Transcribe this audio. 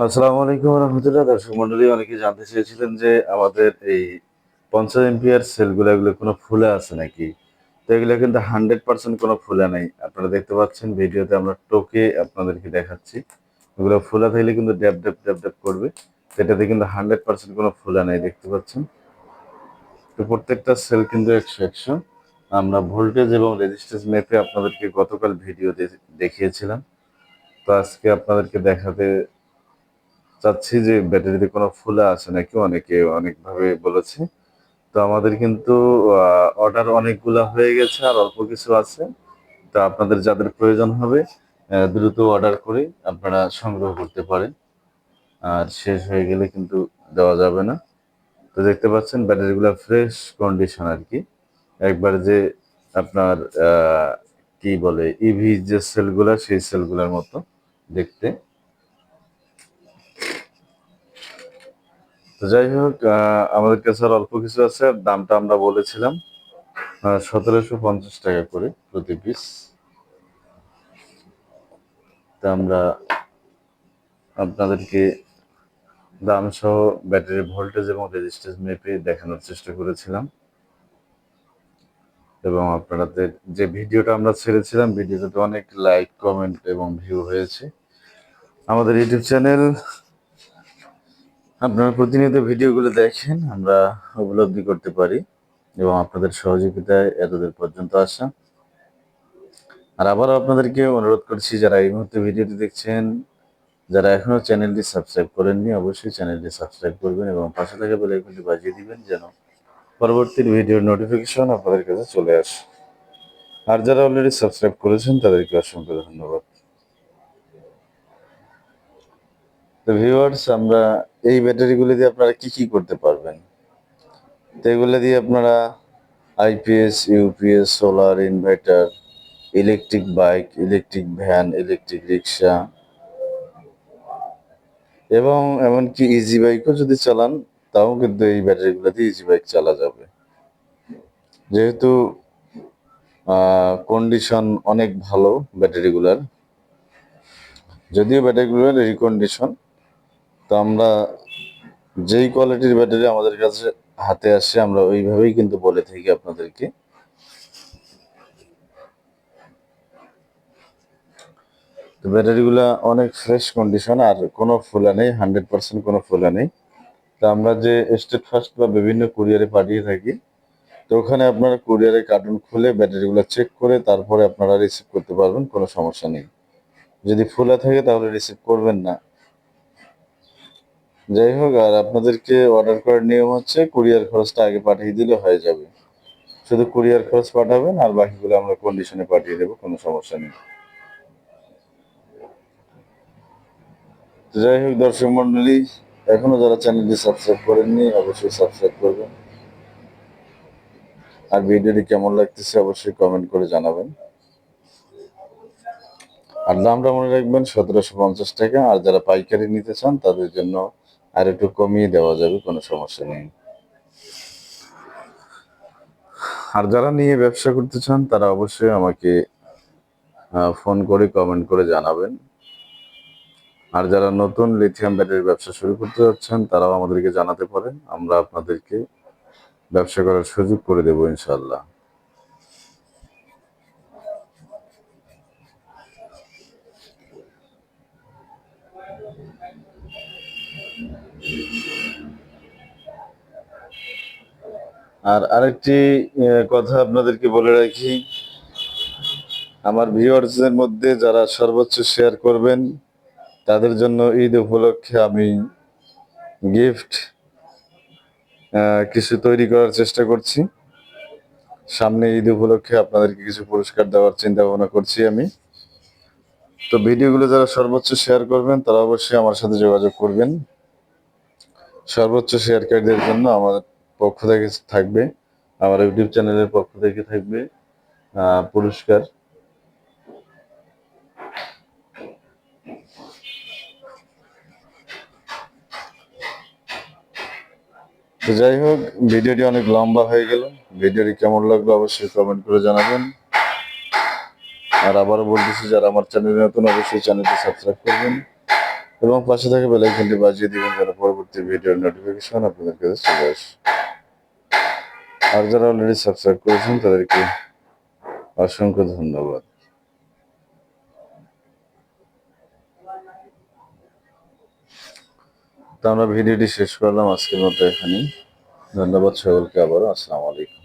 আসসালামু আলাইকুম রহমতুল্লাহ। দর্শক মন্ডলী, অনেকে জানতে চেয়েছিলেন যে আমাদের এই 50 এমপিআর সেলগুলো এগুলো কোনো ফুলে আছে নাকি। তো এগুলো কিন্তু 100% কোনো ফুলে নাই। আপনারা দেখতে পাচ্ছেন ভিডিওতে আমরা টোকে আপনাদেরকে দেখাচ্ছি। এগুলো ফুলা থাকলে কিন্তু ড্যাব ড্যাব ড্যাব ড্যাব করবে। এটাতে কিন্তু 100% কোনো ফুলা নাই, দেখতে পাচ্ছেন। তো প্রত্যেকটা সেল কিন্তু 100 আমরা ভোল্টেজ এবং রেজিস্ট্যান্স মেপে আপনাদেরকে গতকাল ভিডিও দেখিয়েছিলাম। তো আজকে আপনাদেরকে দেখাতে চাচ্ছি যে ব্যাটারিতে কোনো ফুলা আছে নাকি, অনেকে অনেকভাবে বলেছে। তো আমাদের কিন্তু অর্ডার অনেকগুলা হয়ে গেছে, আর অল্প কিছু আছে। তো আপনাদের যাদের প্রয়োজন হবে দ্রুত অর্ডার করে আপনারা সংগ্রহ করতে পারেন, আর শেষ হয়ে গেলে কিন্তু দেওয়া যাবে না। তো দেখতে পাচ্ছেন ব্যাটারিগুলো ফ্রেশ কন্ডিশন আর কি, একবার যে আপনার কি বলে ইভি যে সেলগুলা সেই সেলগুলোর মতো দেখতে। তো যাই হোক, আমাদের কাছে আর অল্প কিছু আছে, আর দামটা আমরা বলেছিলাম 1750 টাকা করে প্রতি পিস। তা আমরা আপনাদেরকে দাম সহ ব্যাটারির ভোল্টেজ এবং রেজিস্ট্যান্স মেপে দেখানোর চেষ্টা করেছিলাম। এবং আপনাদের যে ভিডিওটা আমরা ছেড়েছিলাম, ভিডিওটাতে অনেক লাইক, কমেন্ট এবং ভিউ হয়েছে। আমাদের ইউটিউব চ্যানেল, আপনারা প্রতিনিয়ত ভিডিওগুলো দেখেন, আমরা উপলব্ধি করতে পারি এবং আপনাদের সহযোগিতায় এতদূর পর্যন্ত আসা। আর আবারও আপনাদেরকে অনুরোধ করছি, যারা এই মুহূর্তে ভিডিওটি দেখছেন, যারা এখনো চ্যানেলটি সাবস্ক্রাইব করেননি, অবশ্যই চ্যানেলটি সাবস্ক্রাইব করবেন এবং পাশে থাকা বেল আইকনটি বাজিয়ে দিবেন, যেন পরবর্তী ভিডিওর নোটিফিকেশন আপনাদের কাছে চলে আসে। আর যারা অলরেডি সাবস্ক্রাইব করেছেন তাদেরকে অসংখ্য ধন্যবাদ। তো ভিউয়ার্স, আমরা এই ব্যাটারিগুলি দিয়ে আপনারা কি কি করতে পারবেন। তো এগুলো দিয়ে আপনারা IPS, UPS, solar, inverter, electric bike, electric van, electric rickshaw এবং এমনকি ইজি বাইকও যদি চালান, তাও কিন্তু এই ব্যাটারিগুলো দিয়ে ইজি বাইক চালা যাবে। যেহেতু কন্ডিশন অনেক ভালো ব্যাটারিগুলার, যদিও ব্যাটারিগুলোর রিকন্ডিশন। তো আমরা যেই কোয়ালিটির ব্যাটারি আমাদের কাছে হাতে আসে, আমরা ওইভাবেই কিন্তু বলে থাকি আপনাদেরকে। তো ব্যাটারিগুলা অনেক ফ্রেশ কন্ডিশন, আর কোনো ফোলা নেই, 100% কোনো ফোলা নেই। তা আমরা যে স্টেট ফার্স্ট বা বিভিন্ন কুরিয়ারে পাঠিয়ে থাকি, তো ওখানে আপনারা কুরিয়ারের কার্টুন খুলে ব্যাটারিগুলো চেক করে তারপরে আপনারা রিসিভ করতে পারবেন, কোনো সমস্যা নেই। যদি ফোলা থাকে তাহলে রিসিভ করবেন না। যাই হোক, আর আপনাদেরকে অর্ডার করার নিয়ম হচ্ছে কুরিয়ার খরচটা আগে পাঠিয়ে দিলে হয়ে যাবে। শুধু কুরিয়ার খরচ পাঠাবেন, আর বাকিগুলো আমরা কন্ডিশনে পাঠিয়ে দেবো, কোনো সমস্যা নেই। তো যাই হোক দর্শক মন্ডলী, এখনো যারা চ্যানেলটি সাবস্ক্রাইব করেননি অবশ্যই সাবস্ক্রাইব করবেন, আর ভিডিওটি কেমন লাগতেছে অবশ্যই কমেন্ট করে জানাবেন। আর দামটা মনে রাখবেন 1750 টাকা, আর যারা পাইকারি নিতে চান তাদের জন্য আর একটু কমিয়ে দেওয়া যাবে, কোনো সমস্যা নেই। আর যারা নিয়ে ব্যবসা করতে চান তারা অবশ্যই আমাকে ফোন করে কমেন্ট করে জানাবেন। আর যারা নতুন লিথিয়াম ব্যাটারির ব্যবসা শুরু করতে যাচ্ছেন তারাও আমাদেরকে জানাতে পারেন, আমরা আপনাদেরকে ব্যবসা করার সুযোগ করে দেবো ইনশাল্লাহ। আর আরেকটি কথা আপনাদেরকে বলে রাখি, আমার ভিউয়ার্সদের মধ্যে যারা সর্বোচ্চ শেয়ার করবেন তাদের জন্য ঈদ উপলক্ষে আমি গিফট কিছু তৈরি করার চেষ্টা করছি। সামনে ঈদ উপলক্ষে আপনাদেরকে কিছু পুরস্কার দেওয়ার চিন্তা ভাবনা করছি আমি। তো ভিডিওগুলো যারা সর্বোচ্চ শেয়ার করবেন তারা অবশ্যই আমার সাথে যোগাযোগ করবেন। সর্বোচ্চ শেয়ারকারীদের জন্য আমাদের পক্ষ থেকে থাকবে, আমার ইউটিউব চ্যানেলের পক্ষ থেকে থাকবে পুরস্কার। তো যাই হোক, ভিডিওটি অনেক লম্বা হয়ে গেল। ভিডিওটি কেমন লাগলো অবশ্যই কমেন্ট করে জানাবেন। আর আবারও বলতেছি, যারা আমার চ্যানেলে নতুন অবশ্যই চ্যানেলটি সাবস্ক্রাইব করবেন এবং পাশে থাকা বেল আইকনটি বাজিয়ে দিবেন যেন পরবর্তী ভিডিওর নোটিফিকেশন আপনাদের কাছে চলে আসে। আর যারা অলরেডি সাবস্ক্রাইব করেছেন তাদেরকে অসংখ্য ধন্যবাদ। তো আমরা ভিডিওটি শেষ করলাম আজকের মতো এখানেই। ধন্যবাদ সকলকে আবারও। আসসালামু আলাইকুম।